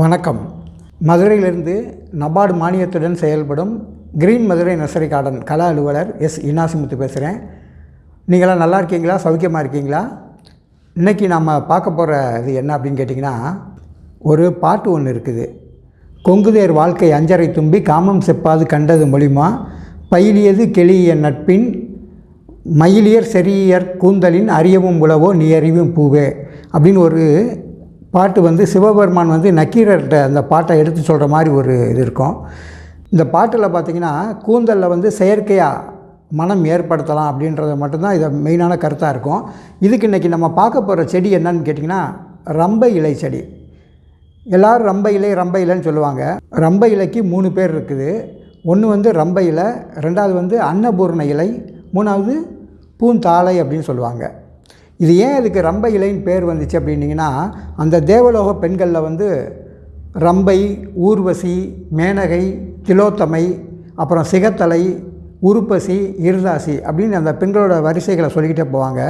வணக்கம். மதுரையிலிருந்து நபார்டு மானியத்துடன் செயல்படும் கிரீன் மதுரை நர்சரி கார்டன் கள அலுவலர் எஸ் இனாசிமுத்து பேசுகிறேன். நீங்களாம் நல்லா இருக்கீங்களா? சௌக்கியமாக இருக்கீங்களா? இன்றைக்கி நம்ம பார்க்க போகிற இது என்ன அப்படின்னு கேட்டிங்கன்னா, ஒரு பாட்டு ஒன்று இருக்குது. கொங்குதேர் வாழ்க்கை அஞ்சரை தும்பி காமம் செப்பாது கண்டது மொழிமா பயிலியது கெளிய நட்பின் மயிலியர் செரியர் கூந்தலின் அறியவும் உளவோ நீ அறிவும் பூவே அப்படின்னு ஒரு பாட்டு சிவபெருமான் நக்கீரர்கிட்ட அந்த பாட்டை எடுத்து சொல்கிற மாதிரி ஒரு இது இருக்கும். இந்த பாட்டில் பார்த்திங்கன்னா கூந்தலில் செயற்கையாக மனம் ஏற்படுத்தலாம் அப்படின்றத மட்டும்தான் இதை மெயினான கருத்தாக இருக்கும். இதுக்கு இன்றைக்கி நம்ம பார்க்க போகிற செடி என்னன்னு கேட்டிங்கன்னா, ரம்பை இலை செடி. எல்லோரும் ரம்பை இலைன்னு சொல்லுவாங்க. ரம்பை இலைக்கு 3 பேர் இருக்குது. ஒன்று ரம்பை இலை, ரெண்டாவது அன்னபூர்ண இலை, மூணாவது பூந்தாளை அப்படின்னு சொல்லுவாங்க. இது ஏன் இதுக்கு ரம்பை இலைன்னு பேர் வந்துச்சு அப்படின்னிங்கன்னா, அந்த தேவலோக பெண்களில் ரம்பை, ஊர்வசி, மேனகை, திலோத்தமை, அப்புறம் சிகத்தலை, உருப்பசி, இருதாசி அப்படின்னு அந்த பெண்களோட வரிசைகளை சொல்லிக்கிட்டே போவாங்க.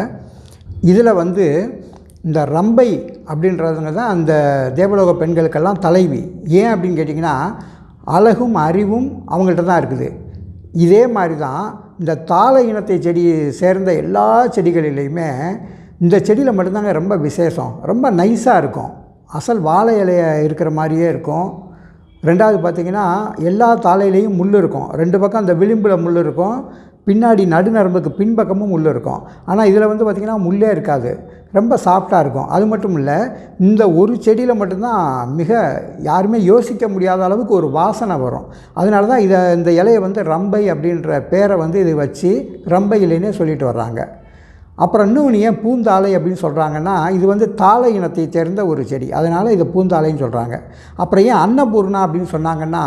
இதில் இந்த ரம்பை அப்படின்றதுங்க தான் அந்த தேவலோக பெண்களுக்கெல்லாம் தலைவி. ஏன் அப்படின்னு கேட்டிங்கன்னா, அழகும் அறிவும் அவங்கள்ட்ட தான் இருக்குது. இதே மாதிரி தான் இந்த தாளை இனத்தை செடி சேர்ந்த எல்லா செடிகளிலையுமே இந்த செடியில் மட்டும்தாங்க ரொம்ப விசேஷம். ரொம்ப நைஸாக இருக்கும். அசல் வாழை இலையை இருக்கிற மாதிரியே இருக்கும். ரெண்டாவது பார்த்திங்கன்னா, எல்லா தாளையிலையும் முள் இருக்கும். 2 பக்கம் அந்த விளிம்பில் முள் இருக்கும், பின்னாடி நடுநரம்புக்கு பின்பக்கமும் முள் இருக்கும். ஆனால் இதில் பார்த்திங்கன்னா முள்ளே இருக்காது. ரொம்ப சாஃப்டாக இருக்கும். அது மட்டும் இல்லை, இந்த ஒரு செடியில் மட்டும்தான் யாருமே யோசிக்க முடியாத அளவுக்கு ஒரு வாசனை வரும். அதனால தான் இந்த இலையை ரம்பை அப்படின்ற பேரை இது வச்சு ரம்பை இலைன்னே சொல்லிட்டு வர்றாங்க. அப்புறம் இன்னும் ஏன் பூந்தாளை அப்படின்னு சொல்கிறாங்கன்னா, இது தாளை இனத்தை சேர்ந்த ஒரு செடி, அதனால் இது பூந்தாளைன்னு சொல்கிறாங்க. அப்புறம் ஏன் அன்னபூர்ணா அப்படின்னு சொன்னாங்கன்னா,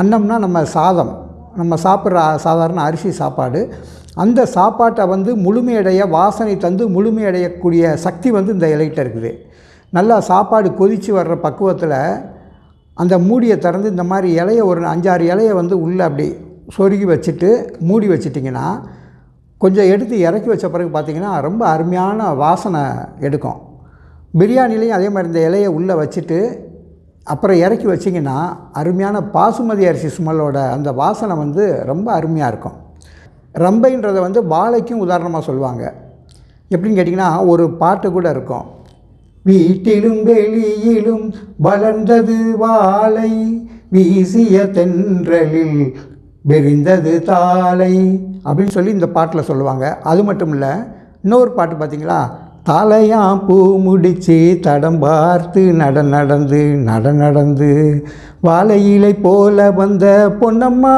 அன்னம்னா நம்ம சாதம், நம்ம சாப்பிட்ற சாதாரண அரிசி சாப்பாடு. அந்த சாப்பாட்டை முழுமையடைய, வாசனை தந்து முழுமையடையக்கூடிய சக்தி இந்த இலைகிட்ட இருக்குது. நல்லா சாப்பாடு கொதித்து வர்ற பக்குவத்தில் அந்த மூடியை திறந்து இந்த மாதிரி இலையை ஒரு 5-6 இலையை உள்ளே அப்படி சொருகி வச்சுட்டு மூடி வச்சிட்டிங்கன்னா, கொஞ்சம் எடுத்து இறக்கி வச்ச பிறகு பார்த்திங்கன்னா ரொம்ப அருமையான வாசனை எடுக்கும். பிரியாணிலையும் அதே மாதிரி இந்த இலையை உள்ளே வச்சுட்டு அப்புறம் இறக்கி வச்சிங்கன்னா அருமையான பாசுமதி அரிசி ஸ்மெல்லோட அந்த வாசனை ரொம்ப அருமையாக இருக்கும். ரம்பைன்றதை வாழைக்கும் உதாரணமாக சொல்லுவாங்க. எப்படின்னு கேட்டிங்கன்னா, ஒரு பாட்டு கூட இருக்கும். வீட்டிலும் வெளியிலும் வளர்ந்தது வாழை, வீசிய தென்றலில் விரிந்தது தாளை அப்படின்னு சொல்லி இந்த பாட்டில் சொல்லுவாங்க. அது மட்டும் இல்லை, இன்னொரு பாட்டு பார்த்திங்களா, தலையாம் பூ முடித்து தடம் பார்த்து நடந்து வாழையிலை போல வந்த பொன்னம்மா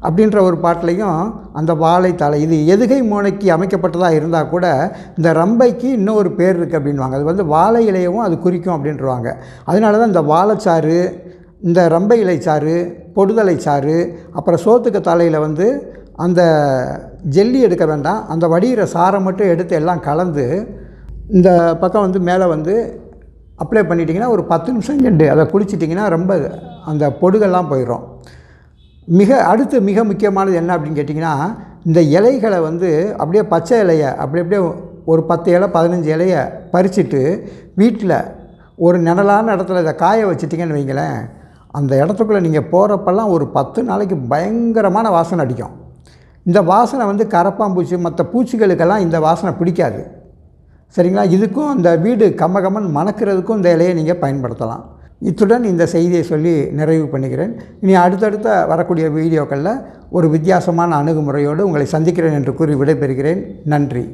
அப்படின்ற ஒரு பாட்டிலையும் அந்த வாழை தலை இது எதுகை மோனைக்கு அமைக்கப்பட்டதாக இருந்தால் கூட இந்த ரம்பைக்கு இன்னொரு பேர் இருக்குது அப்படின்வாங்க. அது வாழை இலையவும் அது குறிக்கும் அப்படின்றவாங்க. அதனால தான் இந்த வாழைச்சாறு, இந்த ரம்பை இலைச்சாறு, பொடுதலை சாறு, அப்புறம் சோத்துக்க தலையில் அந்த ஜெல்லி எடுக்க வேண்டாம், அந்த வடிகிற சாரை மட்டும் எடுத்து எல்லாம் கலந்து இந்த பக்கம் மேலே அப்ளை பண்ணிட்டிங்கன்னா ஒரு 10 நிமிஷம் கண்டு அதை குளிச்சிட்டிங்கன்னா ரொம்ப அந்த பொடுகெல்லாம் போயிடும். அடுத்து மிக முக்கியமானது என்ன அப்படின்னு கேட்டிங்கன்னா, இந்த இலைகளை அப்படியே பச்சை இலையை அப்படியே ஒரு 10 இலை 15 இலையை பறிச்சுட்டு வீட்டில் ஒரு நிழலான இடத்துல இதை காய வச்சிட்டிங்கன்னு வைங்களேன், அந்த இடத்துக்குள்ளே நீங்கள் போகிறப்பெல்லாம் ஒரு 10 நாளைக்கு பயங்கரமான வாசனை அடிக்கும். இந்த வாசனை கரப்பாம்பூச்சி மற்ற பூச்சிகளுக்கெல்லாம் இந்த வாசனை பிடிக்காது. சரிங்களா? இதுக்கும் அந்த வீடு கம்மகம்மன் மணக்கிறதுக்கும் இந்த இலையை நீங்கள் பயன்படுத்தலாம். இத்துடன் இந்த செய்தியை சொல்லி நிறைவு பண்ணிக்கிறேன். இனி அடுத்தடுத்த வரக்கூடிய வீடியோக்களில் ஒரு வித்தியாசமான அணுகுமுறையோடு உங்களை சந்திக்கிறேன் என்று கூறி விடைபெறுகிறேன். நன்றி.